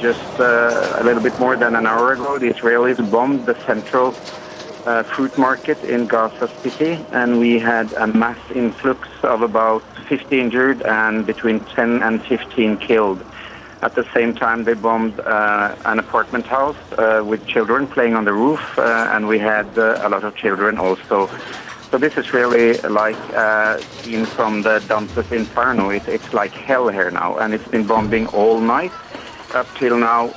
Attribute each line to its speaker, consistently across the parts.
Speaker 1: just a little bit more than an hour ago, the Israelis bombed the central fruit market in Gaza City, and we had a mass influx of about 50 injured and between 10 and 15 killed. At the same time, they bombed an apartment house with children playing on the roof, and we had a lot of children also. So this is really like seen from the Dante's Inferno. It's like hell here now, and it's been bombing all night. Up till now,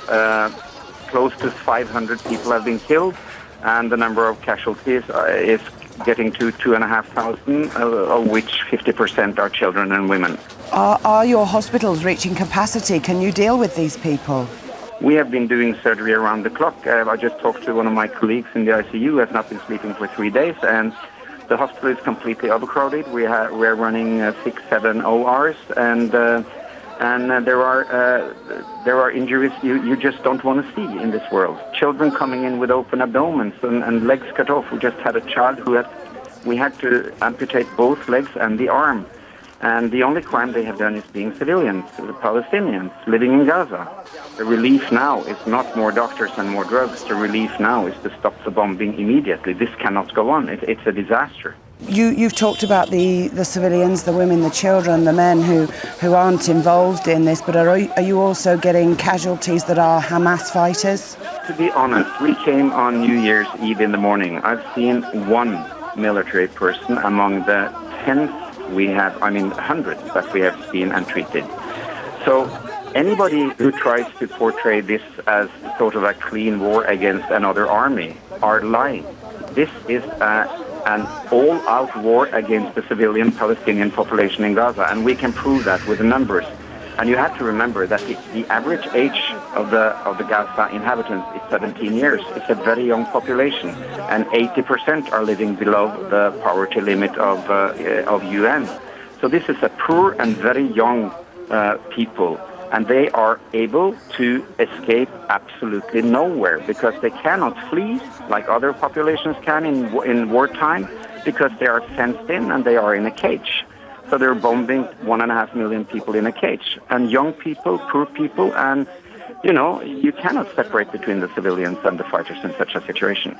Speaker 1: close to 500 people have been killed, and the number of casualties is getting to 2,500, of which 50% are children and women.
Speaker 2: Are your hospitals reaching capacity? Can you deal with these people?
Speaker 1: We have been doing surgery around the clock. I just talked to one of my colleagues in the ICU who has not been sleeping for 3 days, and the hospital is completely overcrowded. We're running 6-7 ORs, and there are injuries you just don't want to see in this world. Children coming in with open abdomens and legs cut off. We just had a child we had to amputate both legs and the arm. And the only crime they have done is being civilians, the Palestinians living in Gaza. The relief now is not more doctors and more drugs. The relief now is to stop the bombing immediately. This cannot go on. It's a disaster.
Speaker 2: You've talked about the civilians, the women, the children, the men who aren't involved in this, but are you also getting casualties that are Hamas fighters?
Speaker 1: To be honest, we came on New Year's Eve in the morning. I've seen one military person among the tens we have, hundreds that we have seen and treated. So anybody who tries to portray this as sort of a clean war against another army are lying. This is an all-out war against the civilian Palestinian population in Gaza, and we can prove that with the numbers. And you have to remember that the average age of the Gaza inhabitants is 17 years. It's a very young population, and 80% are living below the poverty limit of UN. So this is a poor and very young people, and they are able to escape absolutely nowhere because they cannot flee like other populations can in wartime because they are fenced in and they are in a cage. So they're bombing 1.5 million people in a cage, and young people, poor people, and you cannot separate between the civilians and the fighters in such a situation.